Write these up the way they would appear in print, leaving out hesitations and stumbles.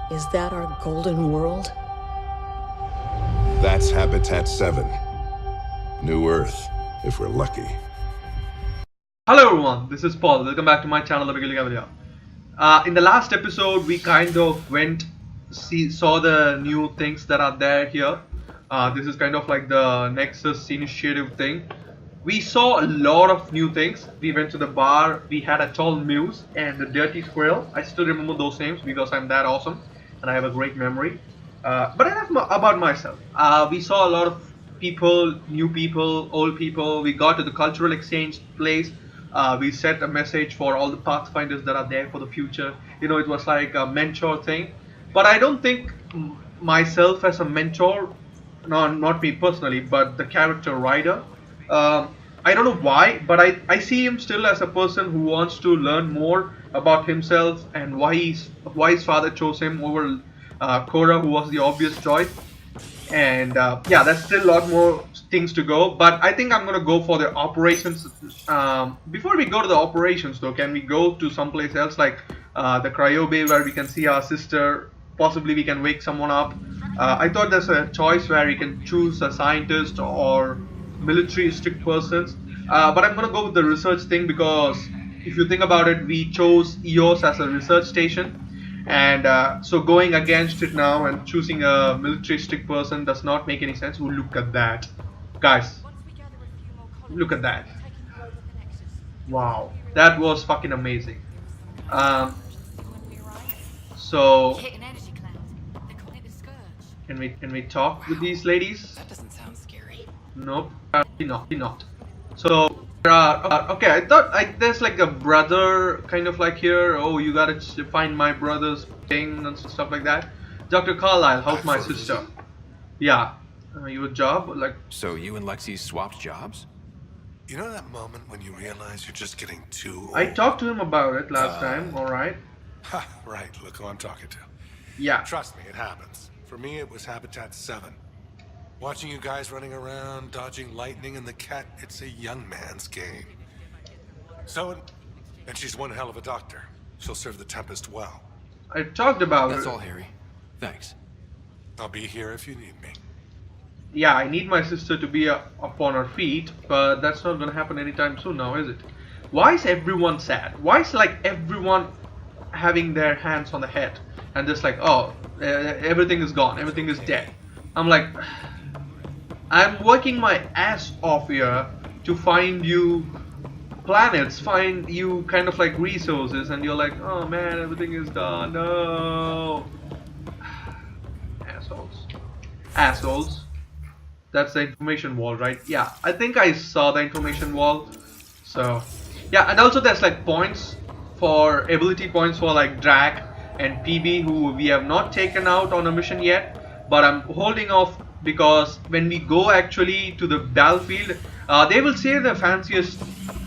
Is that our golden world? That's Habitat 7. New Earth, if we're lucky. Hello everyone, this is Paul. Welcome back to my channel, Cavalier. In the last episode, we kind of saw the new things that are there here. This is kind of like the Nexus initiative thing. We saw a lot of new things. We went to the bar, we had a tall muse and the dirty squirrel. I still remember those names because I'm that awesome and I have a great memory. But enough about myself. We saw a lot of people, new people, old people. We got to the cultural exchange place. We set a message for all the pathfinders that are there for the future. You know, it was like a mentor thing. But I don't think myself as a mentor, no, not me personally, but the character Ryder. I don't know why, but I see him still as a person who wants to learn more about himself and why his father chose him over Cora, who was the obvious choice. And yeah, there's still a lot more things to go, but I think I'm gonna go for the operations. Before we go to the operations though, can we go to someplace else like the cryo bay where we can see our sister? Possibly we can wake someone up. I thought there's a choice where you can choose a scientist or militaristic persons, but I'm gonna go with the research thing because if you think about it, we chose EOS as a research station. And so going against it now and choosing a militaristic person does not make any sense. Oh, look at that. Guys, look at that. Wow, that was fucking amazing. So can we talk with these ladies? That doesn't sound scary. Nope, not. So okay, I thought there's like a brother kind of like here. Oh, you gotta find my brother's thing and stuff like that. Dr. Carlisle, how's my sister? Yeah, your job? Like, so you and Lexi swapped jobs? You know that moment when you realize you're just getting too old? I talked to him about it last time, alright? Ha, right, look who I'm talking to. Yeah. Trust me, it happens. For me, it was Habitat 7. Watching you guys running around, dodging lightning and the cat, it's a young man's game. So, and she's one hell of a doctor. She'll serve the Tempest well. I talked about That's it. all, Harry. Thanks. I'll be here if you need me. Yeah, I need my sister to be up on her feet, but that's not gonna happen anytime soon now, is it? Why is everyone sad? Why is like everyone having their hands on the head and just like, oh, everything is gone, everything is dead? I'm like, I'm working my ass off here to find you planets, find you kind of like resources, and you're like, oh man, everything is gone, no. Assholes. That's the information wall, right? Yeah, I think I saw the information wall. So yeah, and also there's like points for ability points for like Drac and PB, who we have not taken out on a mission yet, but I'm holding off because when we go actually to the battlefield, they will say the fanciest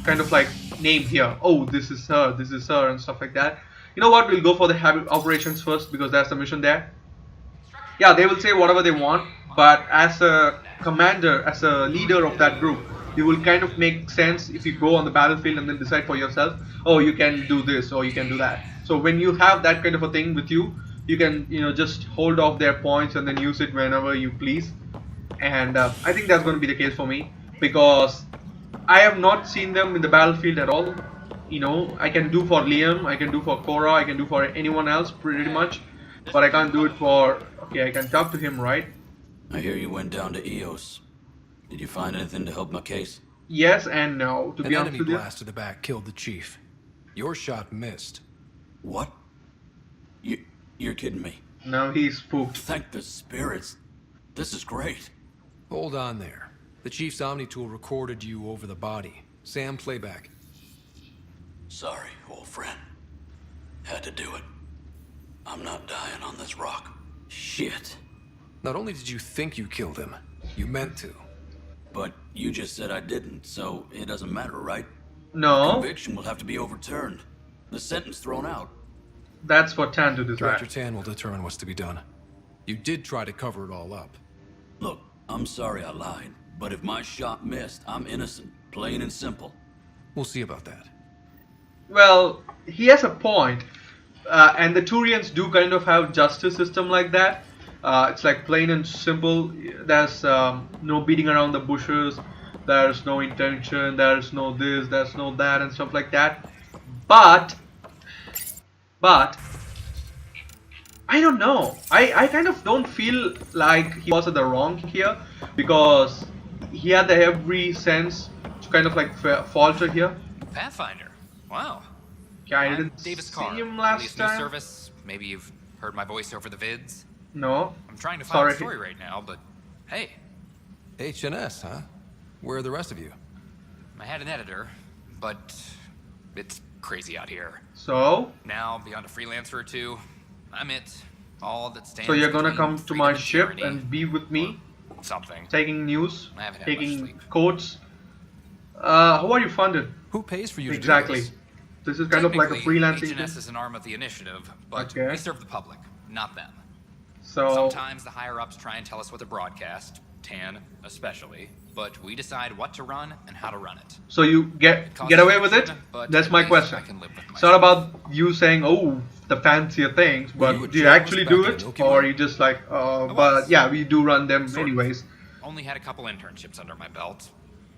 kind of like name here. Oh, this is her, and stuff like that. You know what, we'll go for the operations first because that's the mission there. Yeah, they will say whatever they want, but as a commander, as a leader of that group, you will kind of make sense if you go on the battlefield and then decide for yourself, oh, you can do this or you can do that. So when you have that kind of a thing with you, you can, you know, just hold off their points and then use it whenever you please. And I think that's going to be the case for me because I have not seen them in the battlefield at all. You know, I can do for Liam, I can do for Cora, I can do for anyone else pretty much, but I can't do it for. Okay, I can talk to him, right? I hear you went down to EOS. Did you find anything to help my case? Yes and no, to be honest with you. An enemy blast to the back killed the chief. Your shot missed. What? You're kidding me. Now he's spooked. Thank the spirits. This is great. Hold on there. The chief's Omni tool recorded you over the body. Sam, playback. Sorry, old friend. Had to do it. I'm not dying on this rock. Shit. Not only did you think you killed him, you meant to. But you just said I didn't, so it doesn't matter, right? No. Conviction will have to be overturned. The sentence thrown out. That's for Tan to decide. Director Tan will determine what's to be done. You did try to cover it all up. Look, I'm sorry I lied, but if my shot missed, I'm innocent. Plain and simple. We'll see about that. Well, he has a point. And the Turians do kind of have justice system like that. It's like plain and simple. There's no beating around the bushes. There's no intention. There's no this. There's no that, and stuff like that. But I don't know. I kind of don't feel like he was at the wrong here, because he had the every sense to kind of like falter here. Pathfinder. Wow. Yeah, I I'm didn't Davis see Carr. him last Released new time. service. Maybe you've heard my voice over the vids. No. I'm trying to find Sorry. a story right now, but hey, HNS, huh? Where are the rest of you? I had an editor, but it's crazy out here. So Now, beyond a freelancer or two, I'm it. All that stands. so you're gonna between come to freedom my and ship tyranny, and be with me, or something. taking news, I haven't had much taking sleep. quotes. How are you funded? Who pays for you to Exactly. do this? This is kind of like a Technically, freelancing HNS thing. is an arm of the initiative, but Okay. we serve the public, not them. So Sometimes the higher-ups try and tell us what to broadcast, Tan especially, but we decide what to run and how to run it. so you get Costs away with it? friction, but That's at my least question. I can live with It's not myself. about you saying, oh, the fancier things, Were but you a do you journalist actually back do in it, Milky or Way? you just like, was. but yeah, we do run them Sort of. anyways. Only had a couple internships under my belt.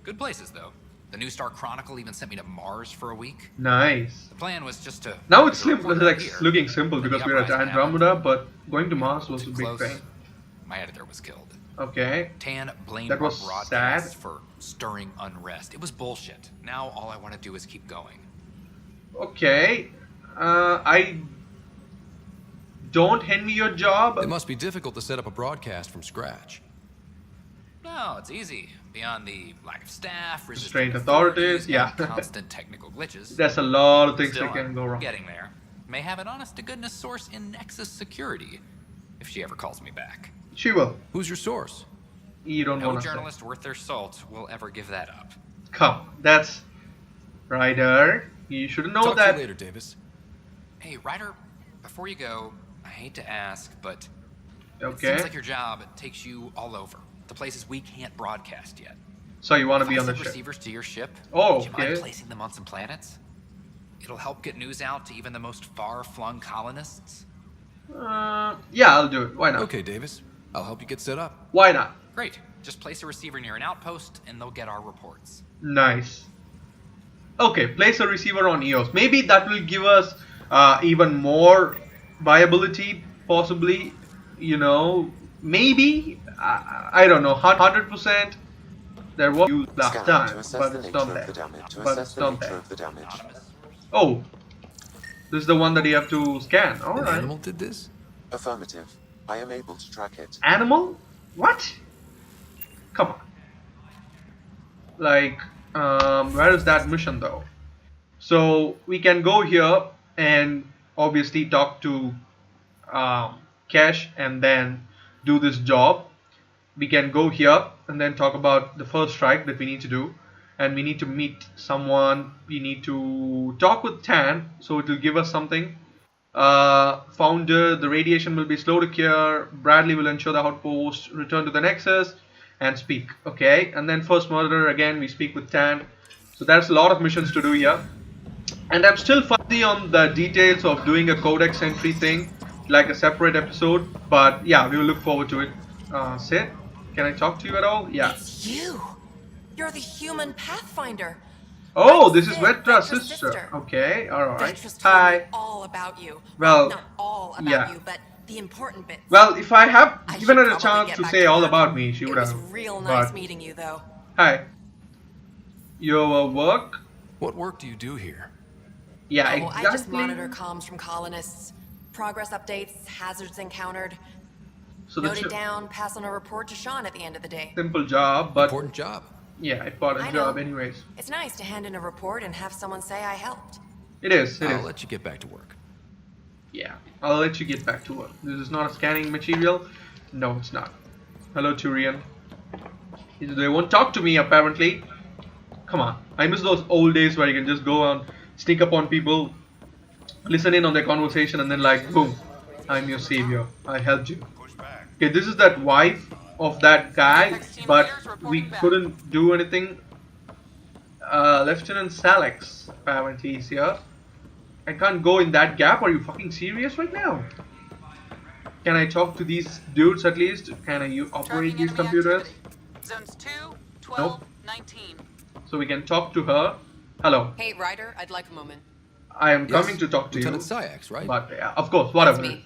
Good places, though. The New Star Chronicle even sent me to Mars for a week. Nice. The plan was just to... Now it's do a report like here, looking simple then because the we're at uprising Andromeda, happened. but going to Mars was a Too big close. thing. My editor was killed. Okay. Tan blamed That our was broadcasts sad. for stirring unrest. It was bullshit. Now all I want to do is keep going. Okay. I don't envy your job. It must be difficult to set up a broadcast from scratch. No, it's easy. Beyond the lack of staff, Restrained resistant authorities, yeah. and constant technical glitches. There's a lot of things Still, that can go wrong. getting there. May have an honest-to-goodness source in Nexus security, if she ever calls me back. She will. Who's your source? You don't No want to say. journalist worth their salt will ever give that up. Come, that's Ryder. You should know Talk to that. you later, Davis. Hey, Ryder, before you go, I hate to ask, but it Okay. seems like your job takes you all over. The places we can't broadcast yet. So you want to If be I on the send ship? receivers to your ship, Oh, would you mind okay. placing them on some planets? It'll help get news out to even the most far-flung colonists. Yeah, I'll do it. Why not? Okay, Davis. I'll help you get set up. Why not? Great. Just place a receiver near an outpost, and they'll get our reports. Nice. Okay, place a receiver on EOS. Maybe that will give us even more viability, possibly. You know, maybe. I don't know. 100%. There was you last Scanner time, to assess but the it's nature not of there. the damage. To But assess it's the not nature there. of the damage. Oh, this is the one that you have to scan. All An right. animal did this? Affirmative. I am able to track it. Animal? What? Come on. Like, where is that mission though? So we can go here and obviously talk to Cash and then do this job. We can go here and then talk about the first strike that we need to do, and we need to meet someone. We need to talk with Tan, so it will give us something. Founder, the radiation will be slow to cure. Bradley will ensure the outpost return to the nexus and speak. Okay, and then first murderer again. We speak with Tan. So there's a lot of missions to do here, and I'm still fuzzy on the details of doing a codex entry thing, like a separate episode. But yeah, we will look forward to it. Sid, can I talk to you at all? Yeah. It's you. You're the human Pathfinder. Oh, I'm this is Sid, Vetra's Vetra's sister. Okay, alright. Vetra's told Hi. me all about you. Well, Not all about yeah. you, but the important bits. Well, if I have I given should her a probably chance get to back say to all work. about me, she would It was have. real nice But- meeting you, though. Hi. Your work? What work do you do here? Yeah, Oh, exactly. I just monitor comms from colonists. Progress updates, hazards encountered. So the Note it down, pass on a report to Sean at the end of the day. simple job, but Important job. yeah, important I know. job anyways. It's nice to hand in a report and have someone say I helped. It is, it I'll is. let you get back to work. Yeah, I'll let you get back to work. This is not a scanning material. No, it's not. Hello, Turian. They won't talk to me, apparently. Come on. I miss those old days where you can just go and sneak up on people, listen in on their conversation, and then like, boom, I'm your savior. I helped you. Okay, this is that wife of that guy, but we couldn't do anything. Lieutenant Salix, apparently, is here. I can't go in that gap. Are you fucking serious right now? Can I talk to these dudes at least? Can I operate these computers? Zones 2, 12, Nope. 19. So we can talk to her. Hello. Hey, Ryder, I'd like a moment. I am Yes, coming to talk to Lieutenant you. Syax, right? But yeah, of course, That's whatever. me.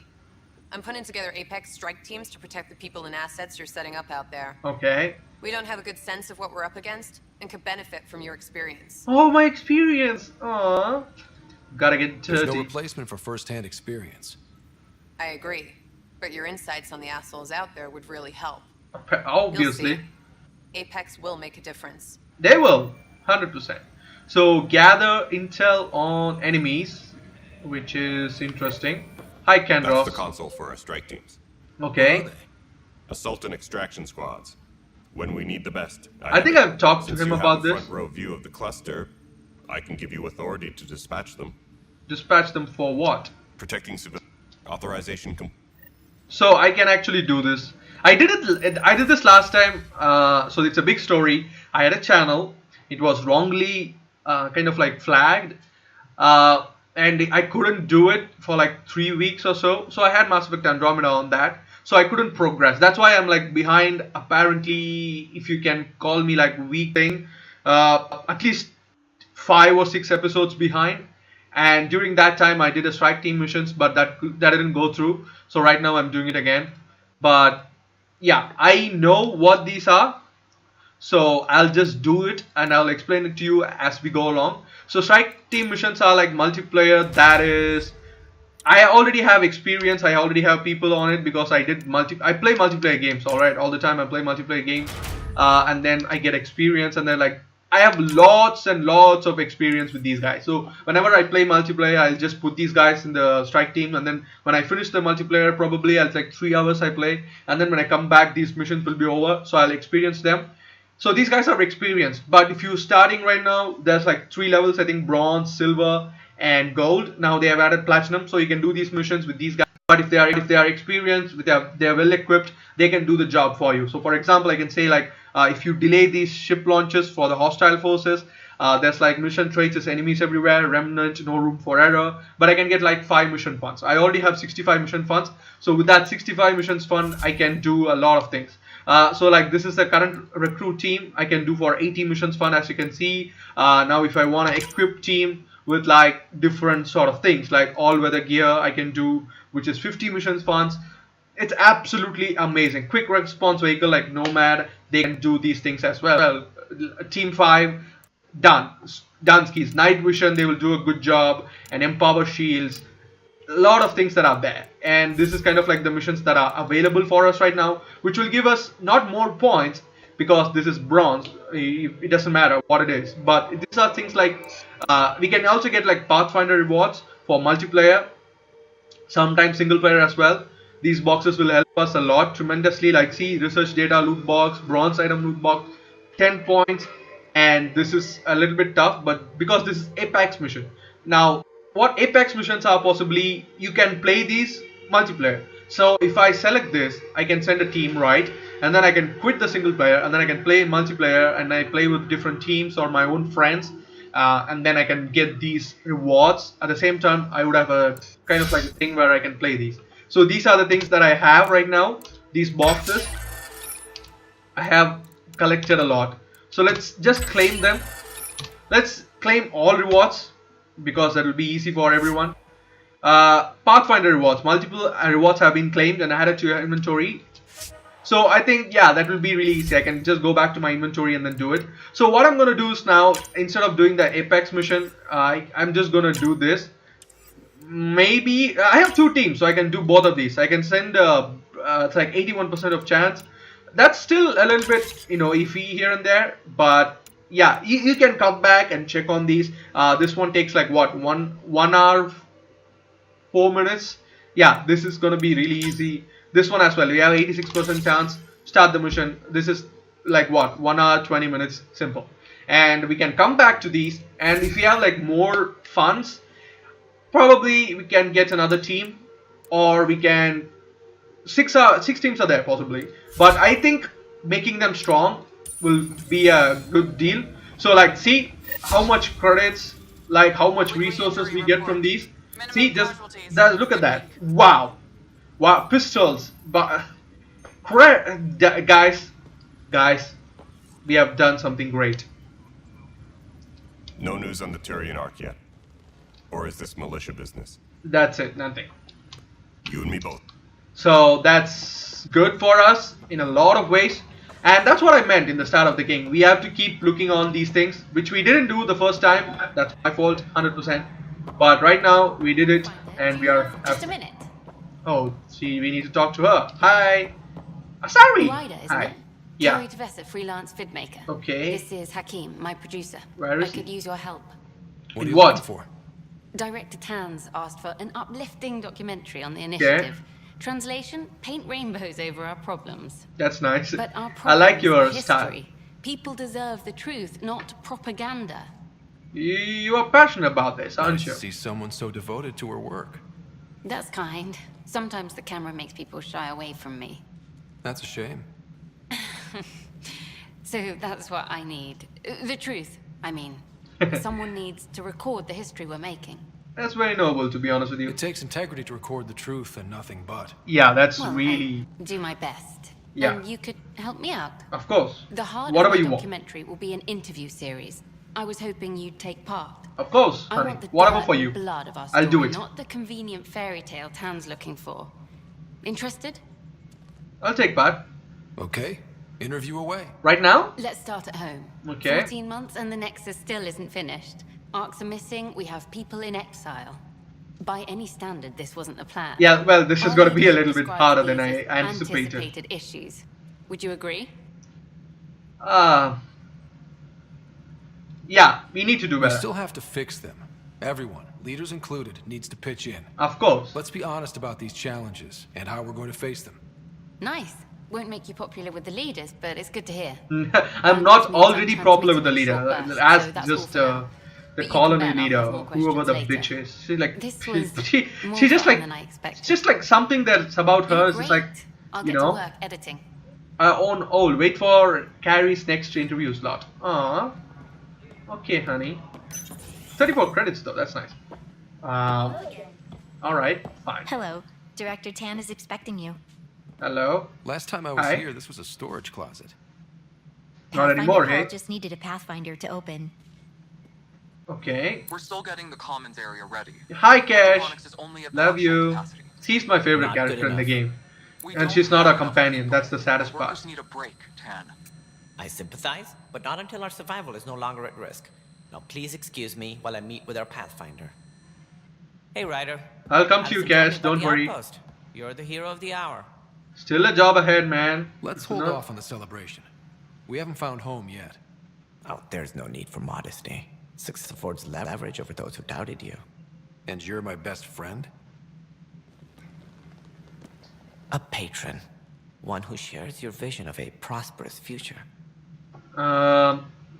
I'm putting together Apex strike teams to protect the people and assets you're setting up out there. Okay. We don't have a good sense of what we're up against and could benefit from your experience. Oh, my experience. Aww. Gotta get There's no dirty. replacement for first-hand experience. I agree, but your insights on the assholes out there would really help. Obviously. You'll see. Apex will make a difference. They will. 100%. So gather intel on enemies, which is interesting. Hi, That's Kendros. the console for our strike teams. Okay. Assault and extraction squads. When we need the best. I think I've talked to him about this. Front row view of the cluster. I can give you authority to dispatch them. Dispatch them for what? Protecting civilian authorization. So I can actually do this. I did this last time. So it's a big story. I had a channel. It was wrongly kind of like flagged. And I couldn't do it for like 3 weeks or so. So I had Mass Effect Andromeda on that. So I couldn't progress. That's why I'm like behind. Apparently, if you can call me like weak thing, at least 5 or 6 episodes behind. And during that time, I did a strike team missions, but that didn't go through. So right now, I'm doing it again. But yeah, I know what these are. So I'll just do it and I'll explain it to you as we go along. So strike team missions are like multiplayer. That is, I already have experience. I already have people on it because I play multiplayer games. All right, all the time I play multiplayer games, and then I get experience, and then like I have lots and lots of experience with these guys. So whenever I play multiplayer, I'll just put these guys in the strike team, and then when I finish the multiplayer, probably I'll like 3 hours I play, and then when I come back, these missions will be over. So I'll experience them. So these guys are experienced, but if you're starting right now, there's like 3 levels, I think bronze, silver, and gold. Now they have added platinum, so you can do these missions with these guys. But if they are experienced, they're well equipped, they can do the job for you. So for example, I can say like if you delay these ship launches for the hostile forces, there's like mission traits is enemies everywhere, remnant, no room for error. But I can get like 5 mission funds. I already have 65 mission funds. So with that 65 missions fund, I can do a lot of things. So like this is the current recruit team. I can do for 80 missions fund, as you can see. Now if I want to equip team with like different sort of things like all weather gear, I can do, which is 50 missions funds. It's absolutely amazing. Quick response vehicle like Nomad, they can do these things as well. Team 5 done skis. Night vision, they will do a good job, and empower shields. A lot of things that are there, and this is kind of like the missions that are available for us right now, which will give us not more points because this is bronze. It doesn't matter what it is, but these are things like we can also get like Pathfinder rewards for multiplayer, sometimes single player as well. These boxes will help us a lot tremendously. Like see, research data loot box, bronze item loot box, 10 points, and this is a little bit tough, but because this is Apex mission. Now what Apex missions are, possibly you can play these multiplayer. So if I select this, I can send a team, right, and then I can quit the single player, and then I can play multiplayer, and I play with different teams or my own friends, and then I can get these rewards. At the same time, I would have a kind of like a thing where I can play these. So these are the things that I have right now. These boxes I have collected a lot. So let's just claim them. Let's claim all rewards, because that will be easy for everyone. Pathfinder rewards, multiple rewards have been claimed and added to your inventory. So I think, yeah, that will be really easy. I can just go back to my inventory and then do it. So what I'm going to do is now, instead of doing the Apex mission, I'm just going to do this. Maybe I have 2 teams, so I can do both of these. I can send it's like 81% of chance. That's still a little bit, iffy here and there, but yeah, you can come back and check on these. This one takes like what, 1 hour 4 minutes. Yeah, this is gonna be really easy. This one as well, we have 86% chance. Start the mission. This is like what, 1 hour 20 minutes, simple. And we can come back to these, and if we have like more funds, probably we can get another team, or we can 6 teams are there possibly, but I think making them strong will be a good deal. So like see how much credits like how much resources we get from these. See, just that, look at that. Wow. Wow, pistols. But guys, we have done something great. No news on the Turian Ark yet? Or is this militia business? That's it, nothing. You and me both. So that's good for us in a lot of ways. And that's what I meant in the start of the game. We have to keep looking on these things, which we didn't do the first time. That's my fault, 100%. But right now, we did it, and we are... Just a minute. Oh, see, we need to talk to her. Hi. Sorry. Ryder, isn't Hi. it? Yeah. Terry Tavessa, freelance vidmaker. Okay. This is Hakim, my producer. Where is I could use your help. What are you What? looking for? Director Tan's asked for an uplifting documentary on the initiative. Translation: paint rainbows over our problems. That's nice. But our I like problems your are style. history. People deserve the truth, not propaganda. You are passionate about this, aren't Nice you? to see someone so devoted to her work. That's kind. Sometimes the camera makes people shy away from me. That's a shame. So that's what I need. The truth, I mean. Someone needs to record the history we're making. That's very noble, to be honest with you. It takes integrity to record the truth and nothing but. Yeah, that's Well, really... I do my best. Yeah. And you could help me out. Of course. The heart Whatever of you the want. documentary will be an interview series. I was hoping you'd take part. Of course, I honey. want the Whatever dirt for and you. blood of our story, I'll do it. not the convenient fairy tale Tan's looking for. Interested? I'll take part. Okay, interview away. Right now? Let's start at home. Okay. 14 months and the nexus still isn't finished. Arcs are missing, we have people in exile. By any standard, this wasn't the plan. Yeah, well, this is Our going to be a little leadership bit describes harder than these I as anticipated. issues. Would you agree? Yeah, we need to do We better. still have to fix them. Everyone, leaders included, needs to pitch in. Of course. Let's be honest about these challenges and how we're going to face them. Nice. Won't make you popular with the leaders, but it's good to hear. I'm not already popular with the leader, Short burst, as so that's just all for now. the But you colony can bet I'll leader, have more whoever the questions bitch later. is. She's like, This was more she's just fun like, than I expected. it's just like something that's about her. It's Great. just like, I'll you get to know, work editing. wait for Carrie's next interview slot. Aww. Okay, honey. 34 credits though, that's nice. Alright, fine. Hello. Director Tan is expecting you. Hello. Last time I was Hi. here, this was a storage closet. Not anymore, Pathfinder Hall hey? just needed a Pathfinder to open. Okay. We're still getting the commons area ready. Hi, Cash. Hydroponics is only at Love partial you. capacity. She's my favorite Not good character in the enough. game. We And don't she's not have a enough companion, people. that's the saddest The part. workers need a break, Tan. I sympathize, but not until our survival is no longer at risk. Now please excuse me while I meet with our Pathfinder. Hey, Ryder. I'll come to you, Addison told me Cash, about don't the worry. outpost. You're the hero of the hour. Still a job ahead, man. Let's It's hold not- off on the celebration. We haven't found home yet. Oh, there's no need for modesty. Success affords leverage over those who doubted you. And you're my best friend? A patron. One who shares your vision of a prosperous future.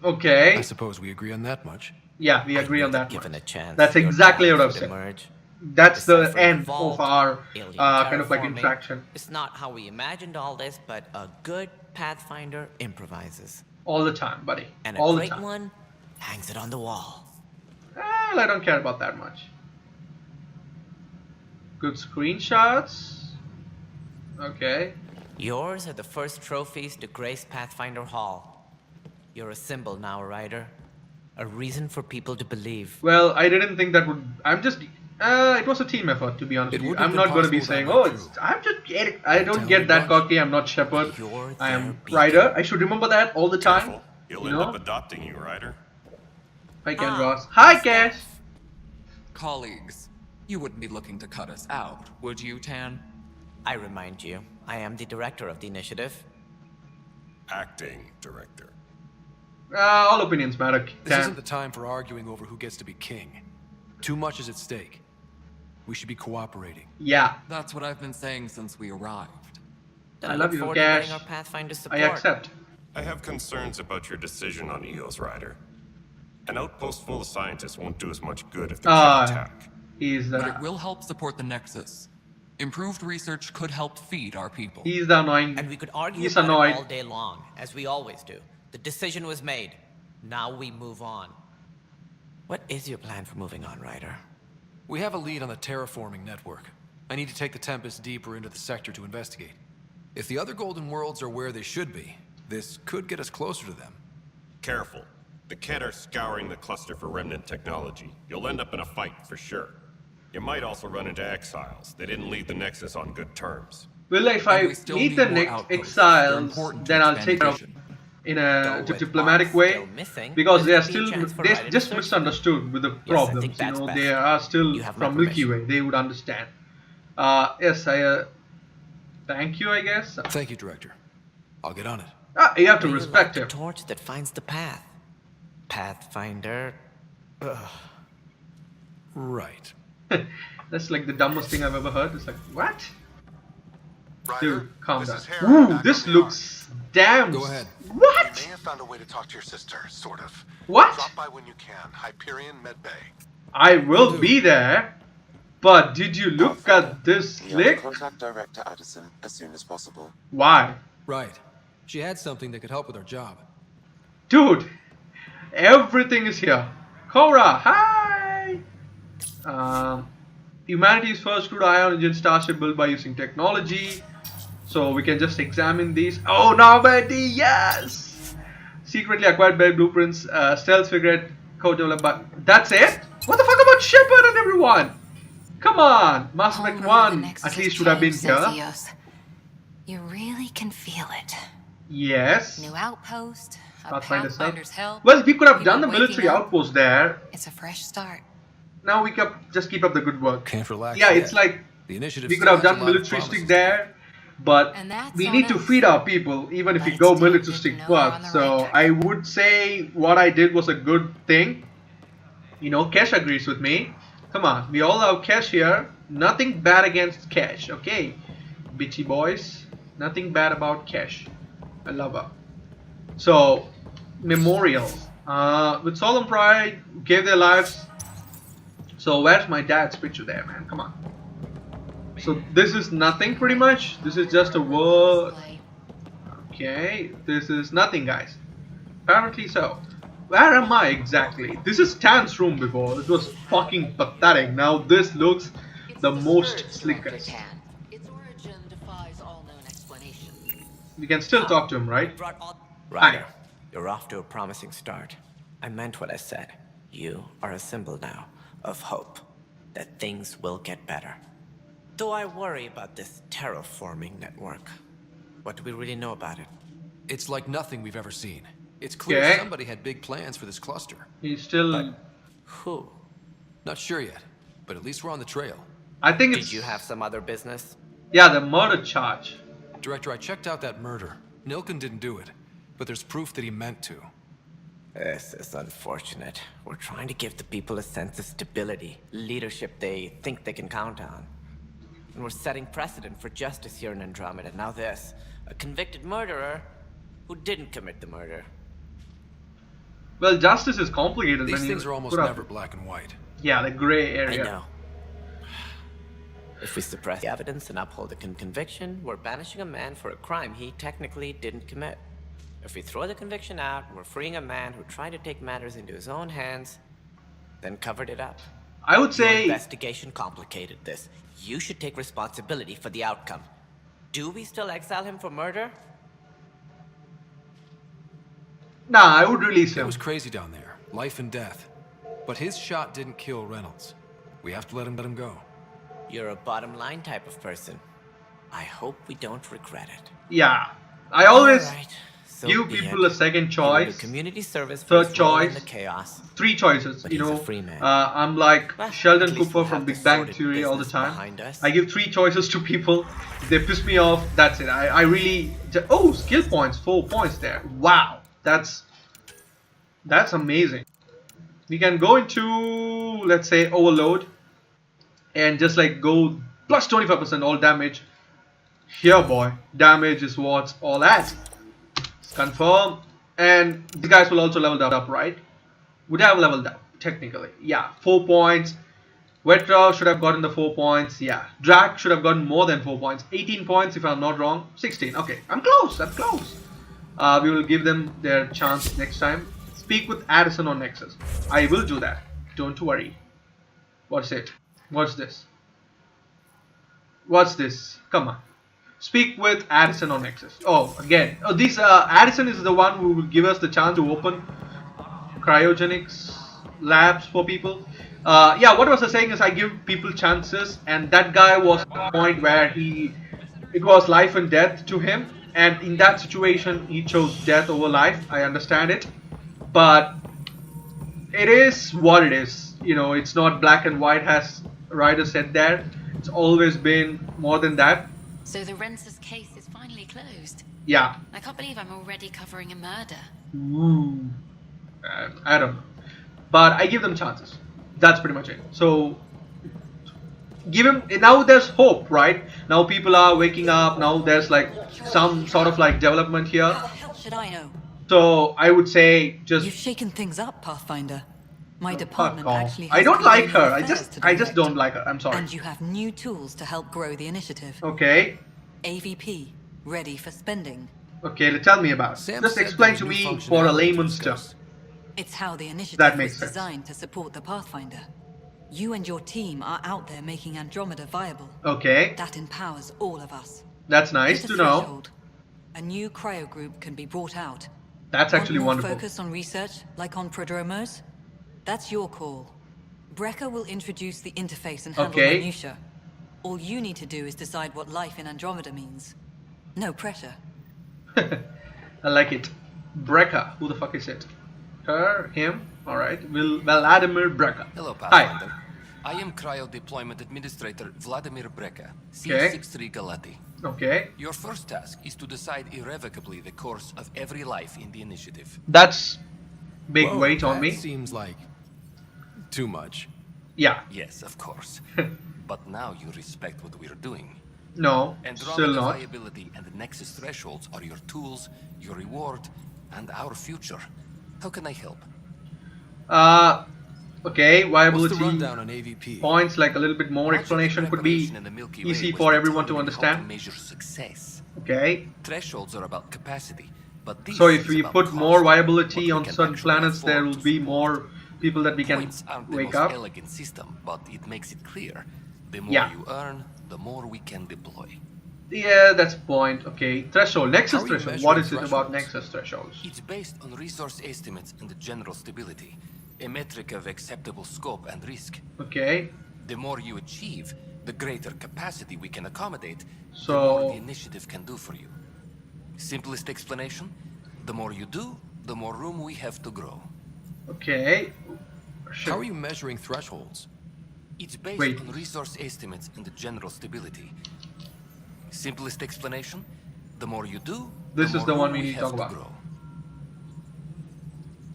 Okay. I suppose we agree on that much. Yeah, we agree on that Given much. a chance, That's your exactly what talents I've would said. emerge. That's the Decipher end vault, of our alien kind of like terraforming. interaction. It's not how we imagined all this, but a good Pathfinder improvises. All the time, buddy. And a All the great time. one hangs it on the wall. Well, I don't care about that much. Good screenshots. Okay. Yours are the first trophies to grace Pathfinder Hall. You're a symbol now, Ryder. A reason for people to believe. Well, I didn't think that would. I'm just. It was a team effort, to be honest with you. I'm not going to be saying, oh, it's. I'm just getting. I don't get that cocky. I'm not Shepard. I am Ryder. I should remember that all the time. Careful. You'll You end know? up adopting you, Ryder. Hi, Ken Ross. Hi, Cash. Colleagues, you wouldn't be looking to cut us out, would you, Tan? I remind you, I am the director of the initiative. Acting director. All opinions matter. This isn't the time for arguing over who gets to be king. Too much is at stake. We should be cooperating. Yeah. That's what I've been saying since we arrived. Then I look love you, forward to Cash. getting our Pathfinder I support. accept. I have concerns about your decision on EOS, Ryder. An outpost full of scientists won't do as much good if they can't attack. He's But it will help support the Nexus. Improved research could help feed our people. He's the annoying. And we could argue He's about annoyed. it all day long, as we always do. The decision was made. Now we move on. What is your plan for moving on, Ryder? We have a lead on the terraforming network. I need to take the Tempest deeper into the sector to investigate. If the other Golden Worlds are where they should be, this could get us closer to them. Careful. The Kett are scouring the cluster for remnant technology. You'll end up in a fight for sure. You might also run into exiles. They didn't leave the Nexus on good terms. Well, if I meet the exiles, then I'll take care of in a diplomatic way, because they are still, they just misunderstood with the problems, you know, they are still from Milky Way, they would understand. Yes, thank you, I guess. Thank you, Director. I'll get on it. You have to respect him. The torch that finds the path. Pathfinder. Ugh. Right. That's like the dumbest thing I've ever heard. It's like, what? Ryder, dude, calm down. Harry, Ooh, this looks damn. Go ahead. What? You may have found a way to talk to your sister, sort of. What? Drop by when you can. Hyperion Med Bay. I will be there. But did you look at this You have to slick? contact Director Addison as soon as possible. Why? Right. She had something that could help with our job. Dude, everything is here. Cora, hi! Humanity's first crude ion engine starship built by using technology. So we can just examine these. Oh, Normandy, yes! Secretly acquired by blueprints, stealth frigate, co-developed by... That's it? What the fuck about Shepard and everyone? Come on! Mass Effect 1 at least should have been here. You really can feel it. Yes. New outpost, a Pathfinder's Pathfinder's help. Well, we could have done the People military waking up. outpost there. It's a fresh start. Now we can just keep up the good work. Can't relax. Yeah, yet. it's like The initiative we could have done militaristic there, but we need to feed our people even if we go militaristic first. So I would say what I did was a good thing. You know, Kesh agrees with me. Come on, we all have Kesh here. Nothing bad against Kesh, okay? Bitchy boys. Nothing bad about Kesh. I love her. So, memorial. With solemn pride, gave their lives. So where's my dad's picture there, man? Come on. So this is nothing pretty much. This is just a word. Okay, this is nothing, guys. Apparently so. Where am I exactly? This is Tan's room before. It was fucking pathetic. Now this looks the most slickest. Its origin defies all known explanation. We can still talk to him, right? Ryder, you're off to a promising start. I meant what I said. You are a symbol now of hope that things will get better. Though I worry about this terraforming network. What do we really know about it? It's like nothing we've ever seen. It's clear Okay. somebody had big plans for this cluster. He's still... Who? Not sure yet, but at least we're on the trail. I think it's... Did you have some other business? Yeah, the murder charge. Director, I checked out that murder. Nilken didn't do it, but there's proof that he meant to. This is unfortunate. We're trying to give the people a sense of stability, leadership they think they can count on. And we're setting precedent for justice here in Andromeda. Now this, a convicted murderer who didn't commit the murder. Well, justice is complicated. These when things you are almost put up- never black and white. Yeah, the gray I area. know. If we suppress the evidence and uphold the conviction, we're banishing a man for a crime he technically didn't commit. If we throw the conviction out, we're freeing a man who tried to take matters into his own hands, then covered it up. I would Your say... investigation complicated this. You should take responsibility for the outcome. Do we still exile him for murder? Nah, I would release It him. was crazy down there, life and death. But his shot didn't kill Reynolds. We have to let him go. You're a bottom line type of person. I hope we don't regret it. Yeah. I always Alright, so give be people it. a second He will do choice. community service for Third his role in choice. the chaos. 3 choices, But you he's a know. free man. I'm like Well, Sheldon at least Cooper we from have Big the Bang sordid Theory all the business time. behind us. I give 3 choices to people. If they piss me off, that's it. I really... Oh, skill points. 4 points there. Wow. That's amazing. We can go into, let's say, overload. And just like go plus 25% all damage. Here, boy. Damage is what's all at. Confirm. And these guys will also level up, right? Would have leveled up, technically. Yeah, 4 points. Vetra should have gotten the 4 points. Yeah. Drac should have gotten more than 4 points. 18 points if I'm not wrong. 16. Okay, I'm close. I'm close. We will give them their chance next time. Speak with Addison on Nexus. I will do that. Don't worry. What's it? What's this? What's this? Come on. Speak with Addison on Nexus. Oh, again. Oh, this Addison is the one who will give us the chance to open cryogenics labs for people. Yeah, what was I saying is I give people chances, and that guy was at a point where it was life and death to him, and in that situation he chose death over life. I understand it, but it is what it is. You know, it's not black and white, as Ryder said there. It's always been more than that. So the Renser's case is finally closed. Yeah. I can't believe I'm already covering a murder. Ooh. I don't know. But I give them chances. That's pretty much it. So, give him. Now there's hope, right? Now people are waking up. Now there's like some sort of like development here. How the hell should I know? So, I would say just. You've shaken things up, Pathfinder. My department actually has I don't like her. affairs I just don't like her. I'm sorry. And you have new tools to help grow the initiative. Okay. AVP, ready for spending. Okay, tell me about it. Just explain to me for a layman's term. It's how the initiative That makes was sense. designed to support the Pathfinder. You and your team are out there making Andromeda viable. Okay. That empowers all of us. That's nice Hit to a know. threshold. A new cryo group can be brought out. That's actually Want more wonderful. Focus on research, like on Prodromos? That's your call. Brecker will introduce the interface and handle Okay. minutia. All you need to do is decide what life in Andromeda means. No pressure. I like it. Brecker. Who the fuck is it? Her? Him? Alright. Vladimir Brecker. Hello, Hi. Pathfinder. I am Cryo Deployment Administrator Vladimir Brecker, Okay. C63 Galati. Okay. Your first task is to decide irrevocably the course of every life in the initiative. That's big Whoa, weight on that me. Seems like too much. Yeah. Yes, of course. But now you respect what we're doing. No, Andromeda still not. Viability and the Nexus thresholds are your tools, your reward, and our future. How can I help? Okay, What's viability the rundown on AVP? points, like a little bit more Much of explanation the could be preparation in the Milky Way easy was for everyone to determining how understand. measure success. Okay. Thresholds are about capacity, but this So if is we about put cost, more what viability we on can certain actually planets, there afford will to be more people that we can Points aren't the wake most up. elegant system, but it makes it clear. The more Yeah. you earn, the more we can deploy. Yeah, that's point. Okay, threshold, How nexus are you threshold. What is measuring it about thresholds? nexus thresholds? It's based on resource estimates and the general stability, a metric of acceptable scope and risk. Okay. The more you achieve, the greater capacity we can accommodate, the So- more the initiative can do for you. Simplest explanation, the more you do, the more room we have to grow. Okay. How are you measuring thresholds? It's based Wait. on resource estimates and the general stability. Simplest explanation, the more you do, This the is more the one room we need to have talk about. grow.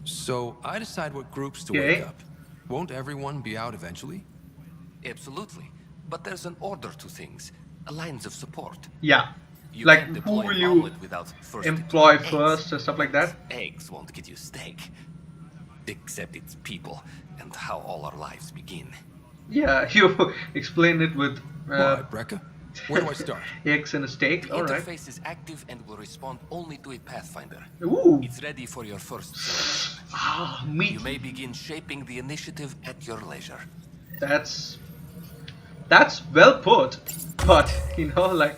So I decide what groups to Okay. wake up. Won't everyone be out eventually? Absolutely. But there's an order to things, a lines of support. Yeah. You Like, can't who deploy will an you omelet without first employ deploying first eggs. and stuff like that? Eggs won't get you steak. Except it's people and how all our lives begin. Yeah, you explained it with Why, Brecca? Where do I start? eggs and a steak. The All right. interface is active and will respond only to a Pathfinder. Ooh. It's ready for your first selection. Ah, meat. You may begin shaping the initiative at your leisure. That's well put, but you know, like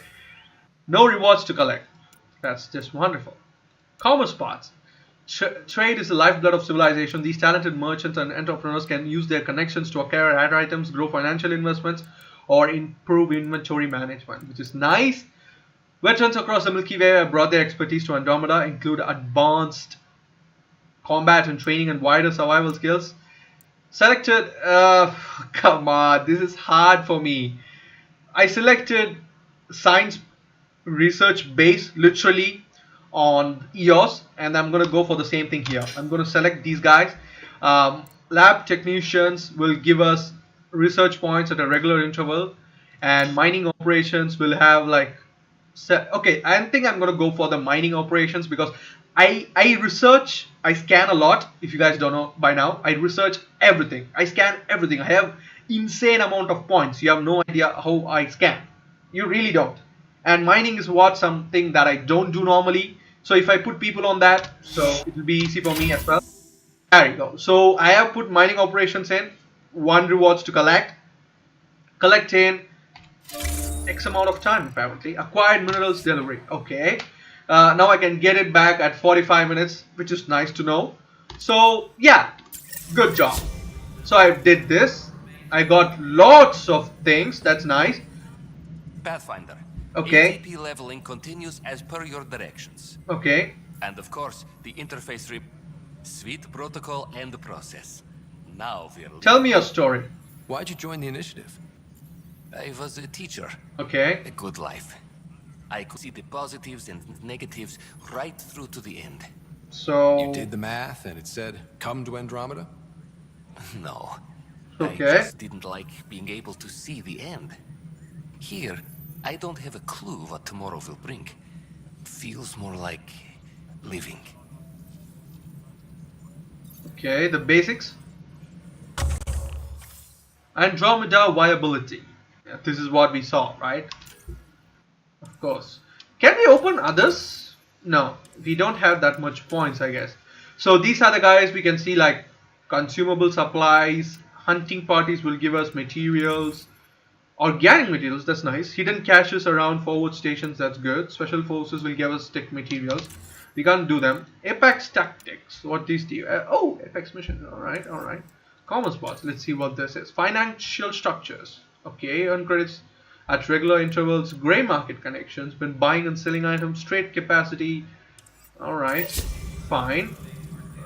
no rewards to collect. That's just wonderful. Commerce parts. Trade is the lifeblood of civilization. These talented merchants and entrepreneurs can use their connections to acquire rare items, grow financial investments, or improve inventory management, which is nice. Veterans across the Milky Way have brought their expertise to Andromeda, include advanced combat and training and wider survival skills. Selected, come on, this is hard for me. I selected science research base, literally, on EOS, and I'm going to go for the same thing here. I'm going to select these guys. Lab technicians will give us research points at a regular interval, and mining operations will have like, okay, I think I'm going to go for the mining operations because I research, I scan a lot. If you guys don't know by now, I research everything. I scan everything. I have insane amount of points. You have no idea how I scan. You really don't. And mining is something that I don't do normally. So if I put people on that, so it will be easy for me as well. There you go. So I have put mining operations in. 1 rewards to collect. Collect in X amount of time apparently. Acquired minerals delivery. Okay. Now I can get it back at 45 minutes, which is nice to know. So yeah, good job. So I did this. I got lots of things. That's nice. Pathfinder. Okay. AVP leveling continues as per your directions. Okay. And of course, the interface Sweet protocol and the process. Now we're... Tell me your story. Why'd you join the initiative? I was a teacher. Okay. A good life. I could see the positives and negatives right through to the end. So... You did the math and it said, come to Andromeda? No. Okay. I just didn't like being able to see the end. Here, I don't have a clue what tomorrow will bring. It feels more like living. Okay, the basics. Andromeda viability. Yeah, this is what we saw, right? Of course. Can we open others? No, we don't have that much points, I guess. So these are the guys we can see, like consumable supplies, hunting parties will give us materials, organic materials, that's nice. Hidden caches around forward stations, that's good. Special forces will give us tech materials. We can't do them. Apex tactics, what these do? Oh, Apex mission, alright, alright. Common spots, let's see what this is. Financial structures, okay, earn credits at regular intervals. Grey market connections, when buying and selling items. Trade capacity, alright, fine,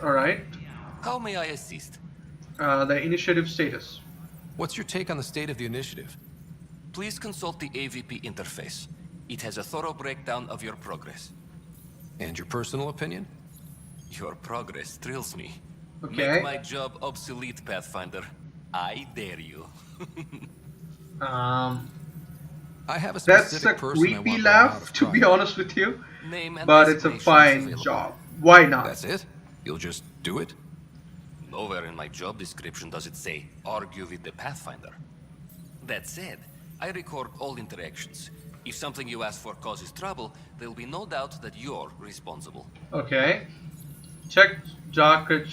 alright. How may I assist? The initiative status. What's your take on the state of the initiative? Please consult the AVP interface. It has a thorough breakdown of your progress. And your personal opinion? Your progress thrills me. Okay. Make my job obsolete, Pathfinder. I dare you. I have a that's specific a person I creepy want laugh, to be honest with you. Name and But it's a designation is fine available. job. Why not? That's it? You'll just do it? Nowhere in my job description does it say, argue with the Pathfinder. That said, I record all interactions. If something you ask for causes trouble, there'll be no doubt that you're responsible. Okay. Check jacket.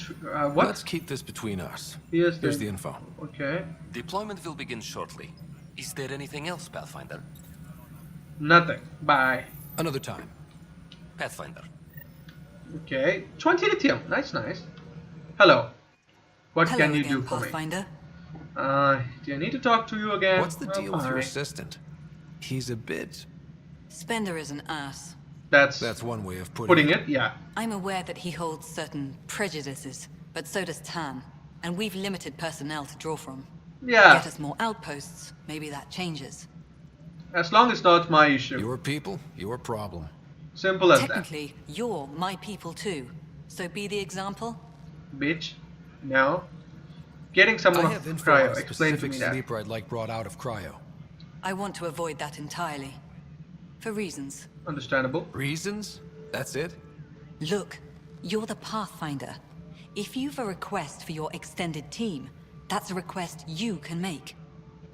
What? Let's keep this between us. Here's the info. Okay. Deployment will begin shortly. Is there anything else, Pathfinder? Nothing. Bye. Another time. Pathfinder. Okay. 20 lithium. Nice, nice. Hello. What Hello can you again, do for Pathfinder. me? Do I need to talk to you again? What's the deal with your fine. assistant? He's a bit... Spender is an ass. That's one way of putting it. Yeah. I'm aware that he holds certain prejudices, but so does Tan, and we've limited personnel to draw from. Yeah. Get us more outposts, maybe that changes. As long as not my issue. Your people, your problem. Simple as that. Technically, you're my people too, so be the example. Bitch. No. Getting someone I have of info on cryo. a Explain to specific me that. sleeper I'd like brought out of cryo. I want to avoid that entirely. For reasons. Understandable. Reasons? That's it? Look, you're the Pathfinder. If you've a request for your extended team, that's a request you can make.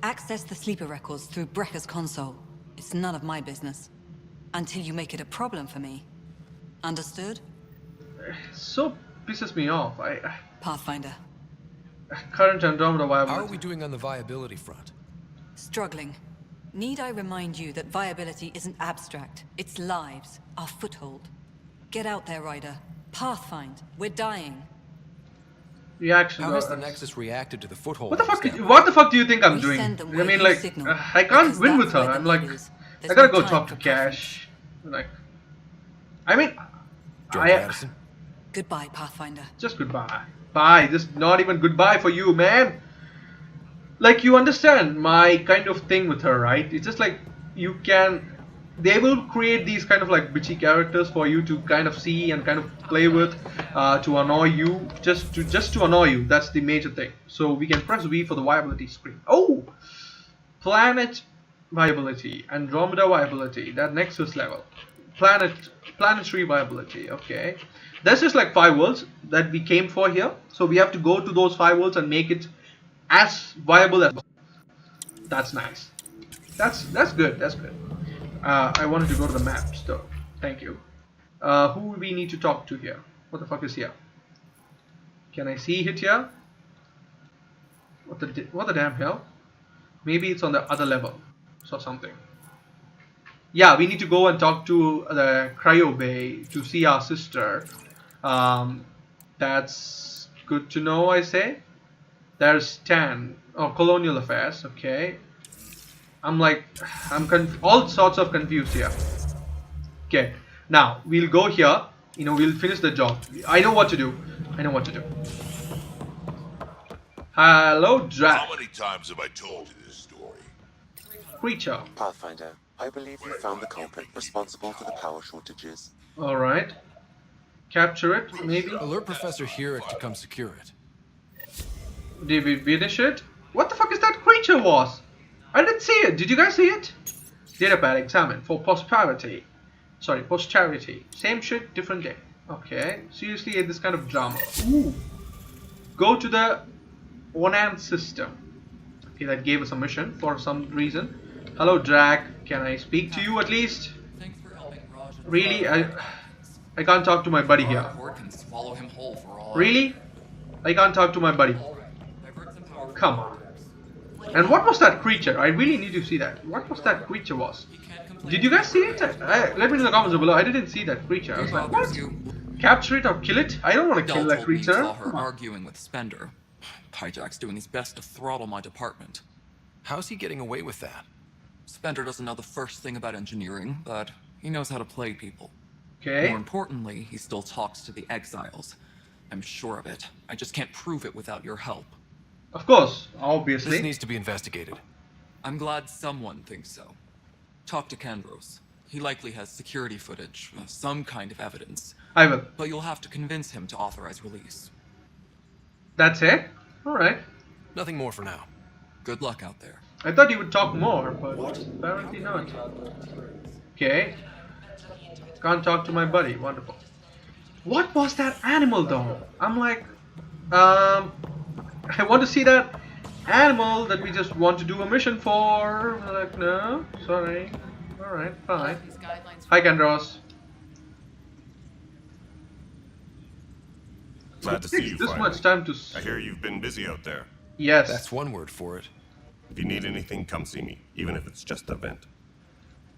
Access the sleeper records through Brecker's console. It's none of my business. Until you make it a problem for me. Understood? So pisses me off. Pathfinder. Current Andromeda viability. How are we doing on the viability front? Struggling. Need I remind you that viability isn't abstract. It's lives, our foothold. Get out there, Ryder. Pathfind. We're dying. Reaction. How has the Nexus reacted to the foothold? What the fuck do you think I'm doing? send them I where mean, you like, signal, I can't because win with that's her. where I'm the like, lead is. I There's gotta no go time talk to for Cash. Like, I mean, Goodbye, Pathfinder. just goodbye. Bye. Just not even goodbye for you, man. Like, you understand my kind of thing with her, right? It's just like you can. They will create these kind of like bitchy characters for you to kind of see and kind of play with, to annoy you, just to annoy you. That's the major thing. So we can press V for the viability screen. Oh, planet viability, Andromeda viability, that Nexus level, planetary viability. Okay, that's just like 5 worlds that we came for here. So we have to go to those 5 worlds and make it as viable as possible. That's nice. That's good. That's good. I wanted to go to the maps though. Thank you. Who we need to talk to here? What the fuck is here? Can I see it here? What the damn hell? Maybe it's on the other level. So something. Yeah, we need to go and talk to the cryo bay to see our sister. That's good to know, I say. There's Tan. Oh, colonial affairs. Okay. I'm all sorts of confused here. Okay. Now we'll go here. You know, we'll finish the job. I know what to do. I know what to do. Hello, Drac. How many times have I told you this story? Creature. Pathfinder, I believe you found the culprit responsible for the power shortages. Alright. Capture it, maybe? Alert Professor Herrick to come secure it. Did we finish it? What the fuck is that creature was? I didn't see it. Did you guys see it? Datapad examined for posterity. Sorry, posterity. Same shit, different day. Okay. Seriously, this kind of drama. Ooh. Go to the Onan system. Okay, that gave us a mission for some reason. Hello, Drac. Can I speak to you at least? Really? I can't talk to my buddy here. Really? I can't talk to my buddy. Come on. And what was that creature? I really need to see that. What was that creature was? Did you guys see it? Let me know in the comments below. I didn't see that creature. I was like, what? Capture it or kill it? I don't want to kill that creature. Saw her arguing with Spender. Hijack's doing his best to throttle my department. How's he getting away with that? Spender doesn't know the first thing about engineering, but he knows how to play people. Okay. More importantly, he still talks to the exiles. I'm sure of it. I just can't prove it without your help. Of course, obviously. This needs to be investigated. I'm glad someone thinks so. Talk to Kandros. He likely has security footage, some kind of evidence. I will. But you'll have to convince him to authorize release. That's it? Alright. Nothing more for now. Good luck out there. I thought you would talk more, but apparently not. Okay. Can't talk to my buddy. Wonderful. What was that animal though? I'm like, I want to see that animal that we just want to do a mission for. I'm like, no, sorry. Alright, fine. Hi, Kandros. Glad to see you this finally. much time to... I hear you've been busy out there. Yes. That's one word for it. If you need anything, come see me, even if it's just a vent.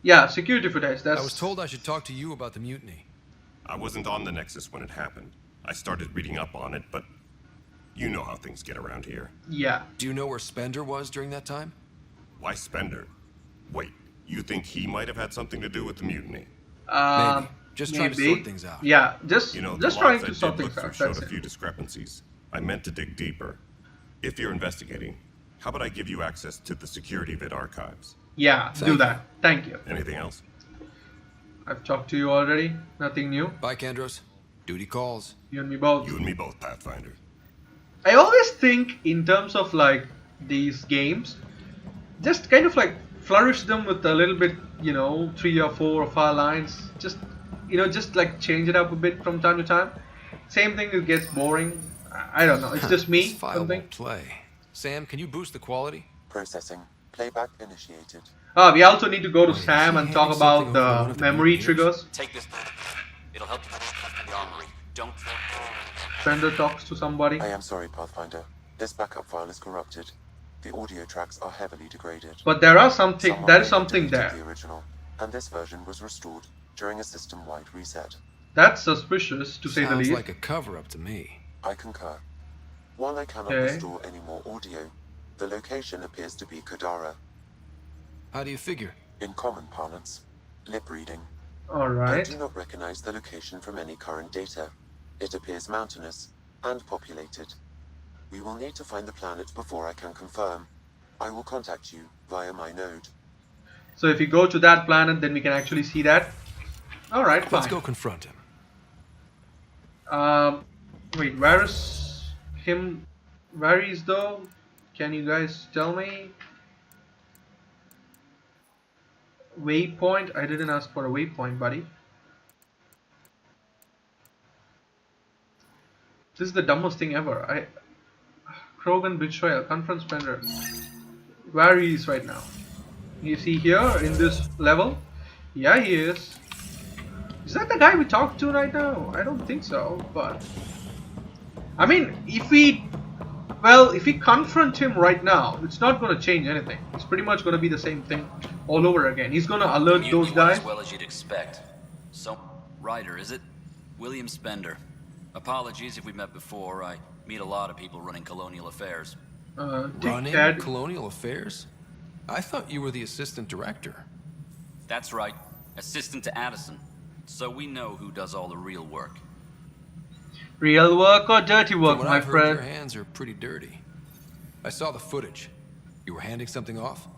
Yeah, security footage. That's... I was told I should talk to you about the mutiny. I wasn't on the Nexus when it happened. I started reading up on it, but you know how things get around here. Yeah. Do you know where Spender was during that time? Why Spender? Wait, you think he might have had something to do with the mutiny? Maybe. Just trying to sort things out. Yeah, just trying to logs sort I did things look out. through That's showed a it. few discrepancies. I meant to dig deeper. If you're investigating, how about I give you access to the security vid archives? Yeah, do that. Thank you. Anything else? I've talked to you already. Nothing new. Bye, Kandros. Duty calls. You and me both. You and me both, Pathfinder. I always think in terms of like these games, just kind of like flourish them with a little bit, you know, 3 or 4 or 5 lines. Just, you know, just like change it up a bit from time to time. Same thing, it gets boring. I don't know. It's just me. This file won't play. Sam, can you boost the quality? Processing. Playback initiated. We also need to go to Sam and talk about the memory triggers. Take this. It'll help you the armory. Don't. Fender talks to somebody. I am sorry, Pathfinder. This backup file is corrupted. The audio tracks are heavily degraded. But there are something. There is something there. The original, and this version was restored during a system-wide reset. That's suspicious, to say the least. Sounds like a cover-up to me. I concur. While I cannot restore any more audio, the location appears to be Kodara. How do you figure? In common parlance, lip reading. Alright. I do not recognize the location from any current data. It appears mountainous and populated. We will need to find the planet before I can confirm. I will contact you via my node. So if you go to that planet, then we can actually see that. Alright, fine. Let's go confront him. Wait, where is him? Where is though? Can you guys tell me? Waypoint? I didn't ask for a waypoint, buddy. This is the dumbest thing ever. Krogan betrayal. Confront Spender. Where he is right now? You see here in this level? Yeah, he is. Is that the guy we talked to right now? I don't think so, but I mean, if we confront him right now, it's not going to change anything. It's pretty much going to be the same thing all over again. He's going to alert those guys. As well as you'd expect. So, Ryder, is it? William Spender. Apologies if we met before. I meet a lot of people running colonial affairs. Running colonial affairs? I thought you were the assistant director. That's right. Assistant to Addison. So we know who does all the real work. Real work or dirty work, my friend? Your hands are pretty dirty. I saw the footage. You were handing something off?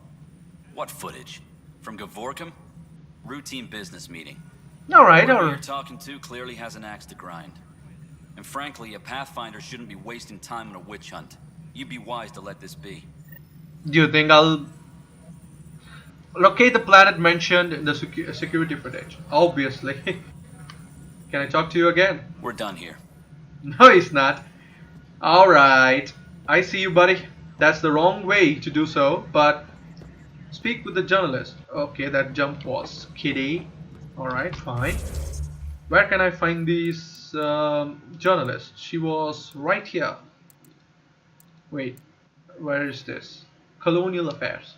What footage? From Gavorkum? Routine business meeting. Alright, Whoever you're talking to clearly has an axe to grind. And frankly, a Pathfinder shouldn't be wasting time on a witch hunt. You'd be wise to let this be. Do you think I'll locate the planet mentioned in the security footage? Obviously. Can I talk to you again? We're done here. No, it's not. Alright. I see you, buddy. That's the wrong way to do so, but speak with the journalist. Okay, that jump was kiddie. Alright, fine. Where can I find this journalist? She was right here. Wait, where is this? Colonial Affairs.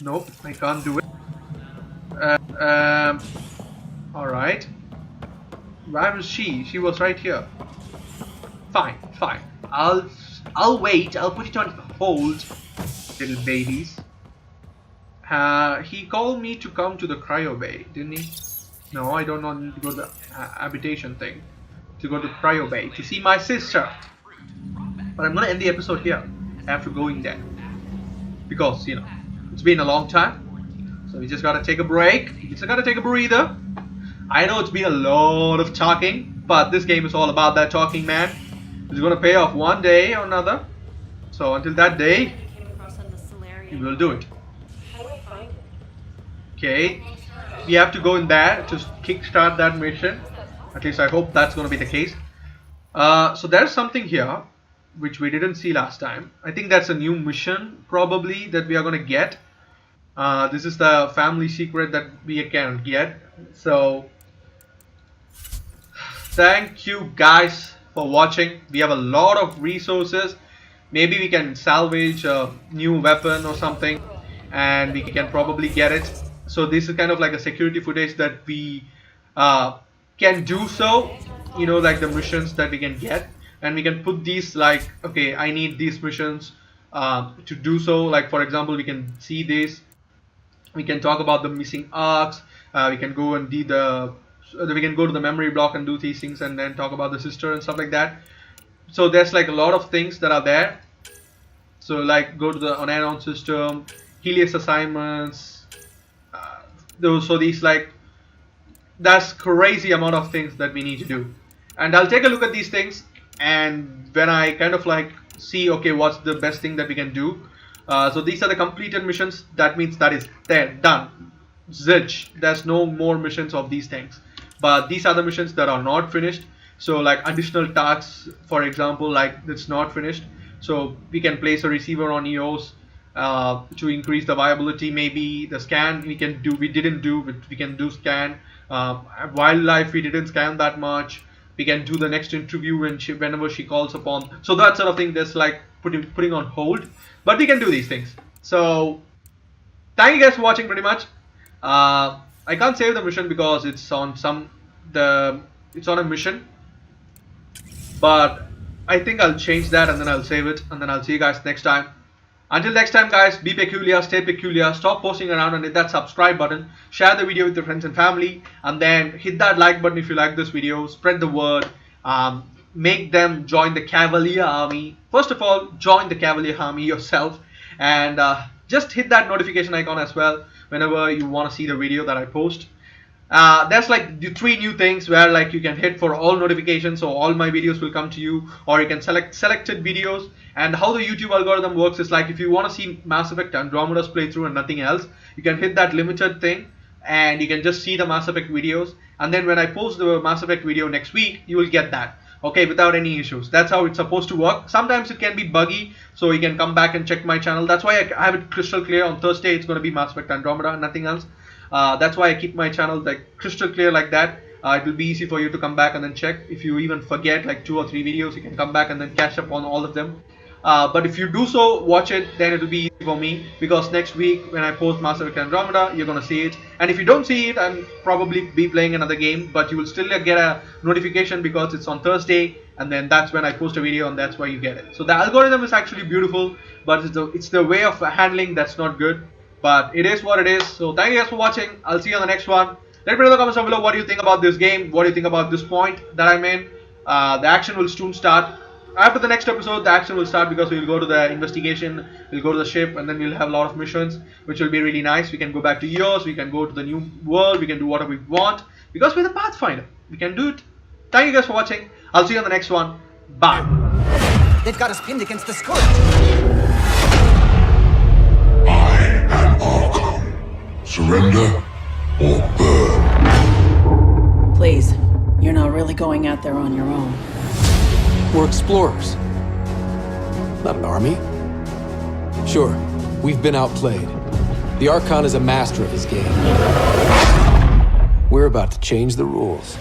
Nope, I can't do it. Alright. Where is she? She was right here. Fine, fine. I'll wait. I'll put it on hold, little babies. He called me to come to the cryo bay, didn't he? No, I don't want to go to the habitation thing. To go to cryo bay to see my sister. But I'm gonna end the episode here after going there, because you know it's been a long time, so we just gotta take a break. We just gotta take a breather. I know it's been a lot of talking, but this game is all about that talking, man. It's gonna pay off one day or another. So until that day, we will do it. Okay, we have to go in there to kickstart that mission. At least I hope that's gonna be the case. So there's something here which we didn't see last time. I think that's a new mission probably that we are gonna get. This is the family secret that we can get. So thank you guys for watching. We have a lot of resources. Maybe we can salvage a new weapon or something, and we can probably get it. So this is kind of like a security footage that we can do so, you know, like the missions that we can get, and we can put these like, okay, I need these missions to do so. Like for example, we can see this. We can talk about the missing arcs. We can go and do we can go to the memory block and do these things, and then talk about the sister and stuff like that. So there's like a lot of things that are there. So like go to the unannounced system, Helios assignments. So these like, that's crazy amount of things that we need to do. And I'll take a look at these things, and when I kind of like see, okay, what's the best thing that we can do. So these are the completed missions. That means that is there, done. Zilch. There's no more missions of these things. But these are the missions that are not finished. So like additional tasks, for example, like it's not finished. So we can place a receiver on EOS to increase the viability. Maybe the scan we didn't do, but we can do scan. Wildlife we didn't scan that much. We can do the next interview whenever she calls upon. So that sort of thing that's like putting on hold. But we can do these things. So thank you guys for watching pretty much. I can't save the mission because it's on it's on a mission. But I think I'll change that, and then I'll save it, and then I'll see you guys next time. Until next time guys, be peculiar, stay peculiar, stop posting around and hit that subscribe button, share the video with your friends and family, and then hit that like button if you like this video, spread the word, make them join the Cavalier army. First of all, join the Cavalier army yourself, and just hit that notification icon as well whenever you want to see the video that I post. There's like the 3 new things where like you can hit for all notifications, so all my videos will come to you, or you can select selected videos. And how the YouTube algorithm works is like, if you want to see Mass Effect Andromeda's playthrough and nothing else, you can hit that limited thing and you can just see the Mass Effect videos, and then when I post the Mass Effect video next week, you will get that, okay, without any issues. That's how it's supposed to work. Sometimes it can be buggy, so you can come back and check my channel. That's why I have it crystal clear. On Thursday it's going to be Mass Effect Andromeda and nothing else. That's why I keep my channel like crystal clear like that. It will be easy for you to come back and then check. If you even forget like 2 or 3 videos, you can come back and then catch up on all of them. But if you do so, watch it, then it will be easy for me, because next week when I post Master of Andromeda, you're gonna see it. And if you don't see it, I'll probably be playing another game, but you will still get a notification because it's on Thursday, and then that's when I post a video, and that's why you get it. So the algorithm is actually beautiful, but it's the way of handling that's not good. But it is what it is. So thank you guys for watching. I'll see you on the next one. Let me know in the comments down below what do you think about this game, what do you think about this point that I'm in. The action will soon start. After the next episode, the action will start, because we'll go to the investigation, we'll go to the ship, and then we'll have a lot of missions, which will be really nice. We can go back to yours, we can go to the new world, we can do whatever we want, because we're the Pathfinder. We can do it. Thank you guys for watching. I'll see you on the next one. Bye. They've got us pinned against the Scourge. I am Arkham. Surrender or burn. Please, you're not really going out there on your own. We're explorers. Not an army. Sure, we've been outplayed. The Archon is a master of his game. We're about to change the rules.